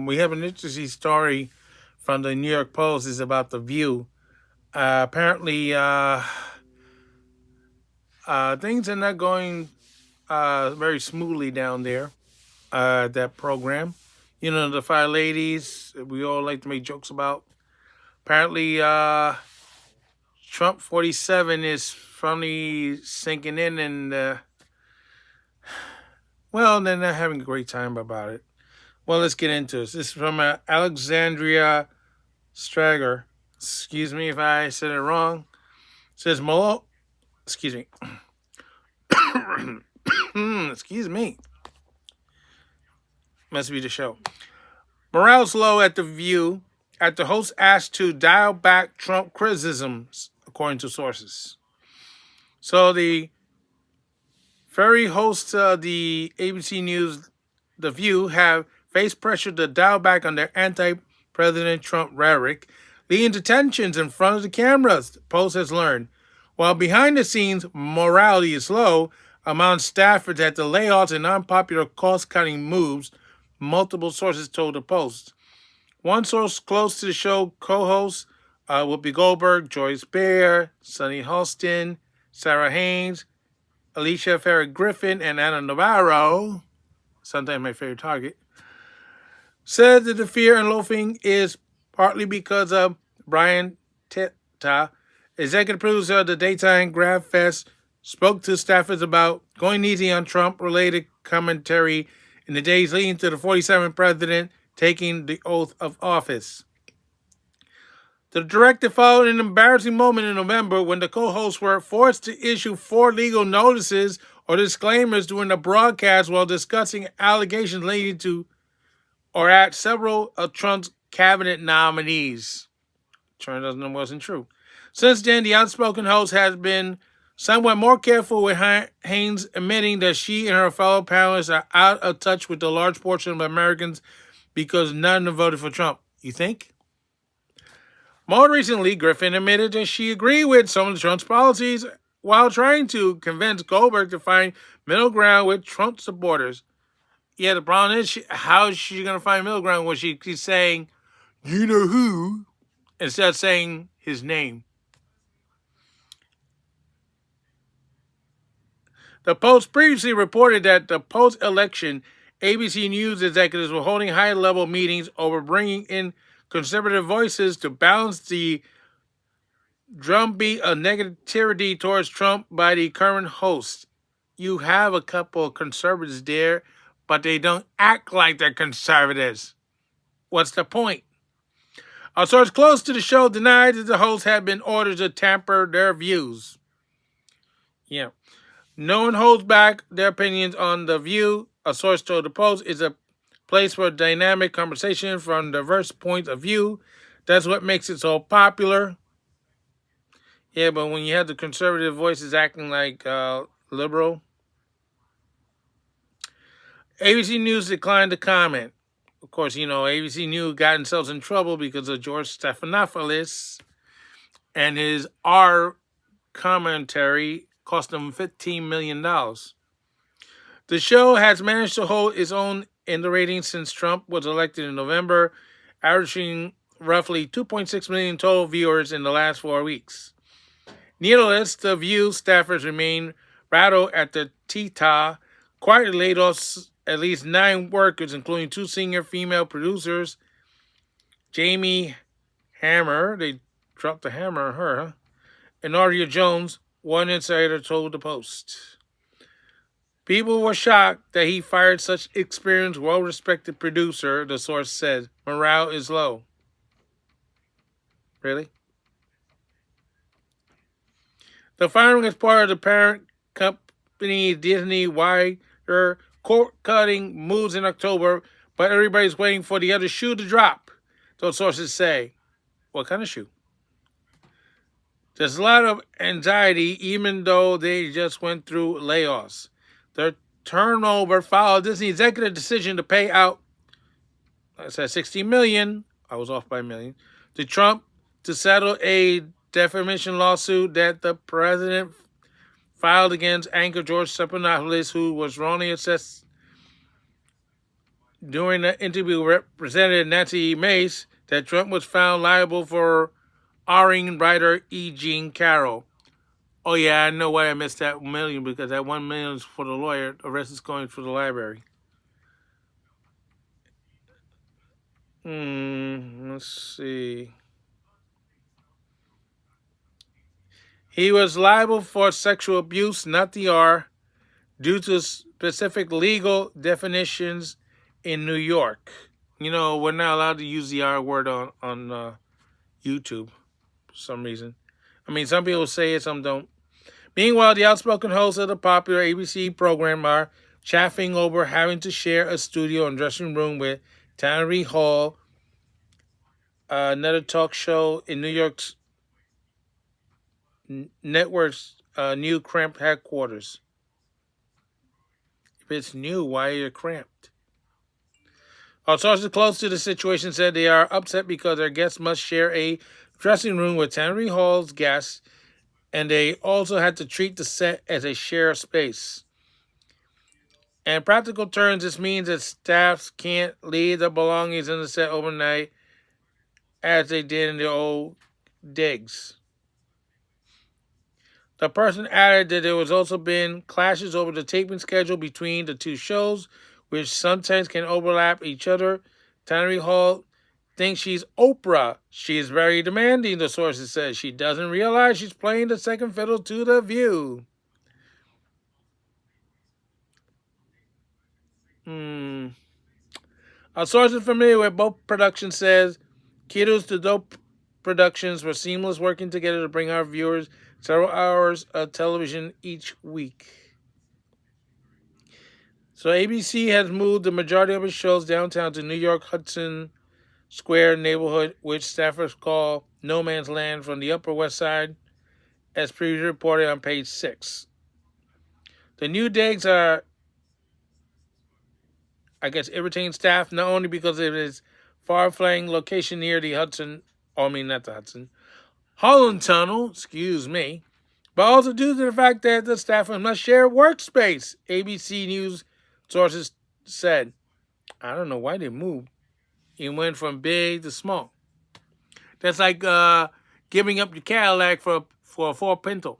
We have an interesting story from the New York Post. Is about the View. Apparently, things are not going very smoothly down there. That program, the Fire Ladies. We all like to make jokes about. Apparently, Trump 47 is finally sinking in, and well, they're not having a great time about it. Well, let's get into this. This is from Alexandria Strager. Excuse me if I said it wrong. It says Malo. Excuse me. Excuse me. Must be the show. Morale's low at the View at the host asked to dial back Trump criticisms, according to sources. So the very hosts of the ABC News, The View, have faced pressure to dial back on their anti-President Trump rhetoric, leading to tensions in front of the cameras, the Post has learned. While behind the scenes, morality is low among staffers at the layoffs and unpopular cost-cutting moves, multiple sources told the Post. One source close to the show co-hosts Whoopi Goldberg, Joyce Baer, Sunny Holston, Sarah Haynes, Alicia Farrah-Griffin, and Anna Navarro, sometimes my favorite target, said that the fear and loafing is partly because of Brian Teta, executive producer of the daytime Grab Fest, spoke to staffers about going easy on Trump-related commentary in the days leading to the 47th president taking the oath of office. The directive followed an embarrassing moment in November when the co-hosts were forced to issue 4 legal notices or disclaimers during the broadcast while discussing allegations leading to or at several of Trump's cabinet nominees. Turns out that wasn't true. Since then, the outspoken host has been somewhat more careful, with Haynes admitting that she and her fellow panelists are out of touch with a large portion of Americans because none of them voted for Trump. You think? More recently, Griffin admitted that she agreed with some of Trump's policies while trying to convince Goldberg to find middle ground with Trump supporters. Yeah, the problem is, how is she going to find middle ground when she keeps saying, you know who, instead of saying his name? The Post previously reported that the post-election ABC News executives were holding high-level meetings over bringing in conservative voices to balance the drumbeat of negativity towards Trump by the current host. You have a couple of conservatives there, but they don't act like they're conservatives. What's the point? A source close to the show denied that the hosts had been ordered to tamper their views. Yeah. No one holds back their opinions on The View. A source told the Post is a place for dynamic conversation from diverse points of view. That's what makes it so popular. Yeah, but when you have the conservative voices acting like liberal. ABC News declined to comment. Of course, ABC News got themselves in trouble because of George Stephanopoulos and his R commentary cost them $15 million. The show has managed to hold its own in the ratings since Trump was elected in November, averaging roughly 2.6 million total viewers in the last 4 weeks. Needless, The View staffers remain rattled at the TTA, quietly laid off at least 9 workers, including 2 senior female producers, Jamie Hammer, they dropped the hammer on her, huh? And Aria Jones, one insider told the Post. People were shocked that he fired such experienced, well-respected producer, the source said. Morale is low. Really? The firing is part of the parent company Disney wider court-cutting moves in October, but everybody's waiting for the other shoe to drop, those sources say. What kind of shoe? There's a lot of anxiety, even though they just went through layoffs. Their turnover followed Disney executive decision to pay out, I said $60 million, I was off by $1 million, to Trump to settle a defamation lawsuit that the president filed against anchor George Stephanopoulos, who was wrongly assessed During the interview, Representative Nancy Mace that Trump was found liable for R-ing writer E. Jean Carroll. Oh yeah, I know why I missed that million, because that 1 million is for the lawyer. The rest is going for the library. Let's see. He was liable for sexual abuse, not the R, due to specific legal definitions in New York. You know, we're not allowed to use the R word on YouTube for some reason. I mean, some people say it, some don't. Meanwhile, the outspoken hosts of the popular ABC program are chaffing over having to share a studio and dressing room with Tannery Hall, another talk show in New York's network's new cramped headquarters. If it's new, why are you cramped? Our sources close to the situation said they are upset because their guests must share a dressing room with Tannery Hall's guests, and they also had to treat the set as a shared space. In practical terms, this means that staffs can't leave their belongings in the set overnight as they did in the old digs. The person added that there was also been clashes over the taping schedule between the two shows, which sometimes can overlap each other. Tannery Hall thinks she's Oprah. She is very demanding, the sources said. She doesn't realize she's playing the second fiddle to The View. A source familiar with both productions says, kudos to Dope Productions for seamless working together to bring our viewers several hours of television each week. So ABC has moved the majority of its shows downtown to New York Hudson Square neighborhood, which staffers call no man's land, from the Upper West Side, as previously reported on page 6. The new digs are, I guess, irritating staff not only because of its far-flung location near the Holland Tunnel, but also due to the fact that the staff must share workspace, ABC News sources said. I don't know why they moved. It went from big to small. That's like giving up your Cadillac for a Ford Pinto.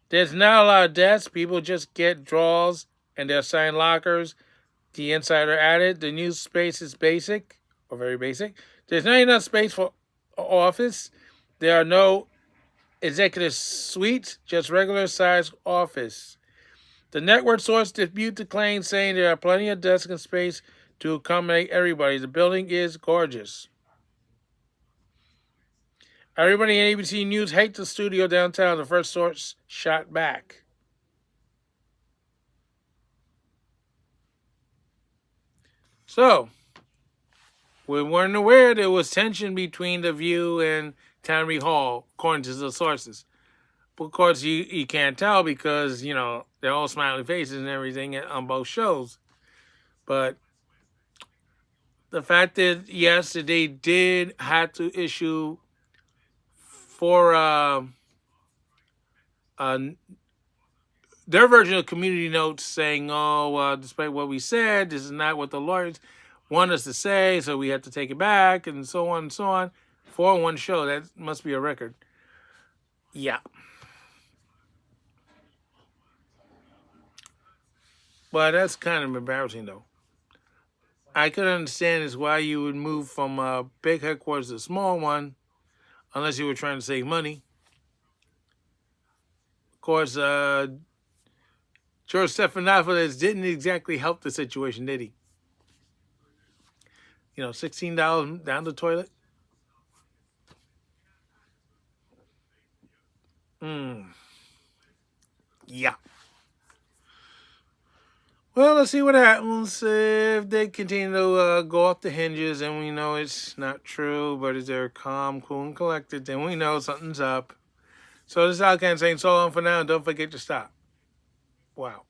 There's not a lot of desks. People just get drawers and they're assigned lockers. The insider added, the new space is basic, or very basic. There's not enough space for office. There are no executive suites, just regular sized office. The network source disputed the claim, saying there are plenty of desks and space to accommodate everybody. The building is gorgeous. Everybody in ABC News hates the studio downtown, the first source shot back. So, we weren't aware there was tension between The View and Tannery Hall, according to the sources. But of course, you can't tell because, you know, they're all smiley faces and everything on both shows. But the fact that, yes, they did have to issue for their version of community notes saying, despite what we said, this is not what the lawyers want us to say, so we have to take it back, and so on and so on. 4-1 show, that must be a record. Yeah. But that's kind of embarrassing, though. I could understand is why you would move from a big headquarters to a small one, unless you were trying to save money. Of course, George Stephanopoulos didn't exactly help the situation, did he? You know, $16 down the toilet. Yeah. Well, let's see what happens if they continue to go off the hinges and we know it's not true, but if they're calm, cool, and collected, then we know something's up. So this is Alcan saying so long for now, and don't forget to stop. Wow.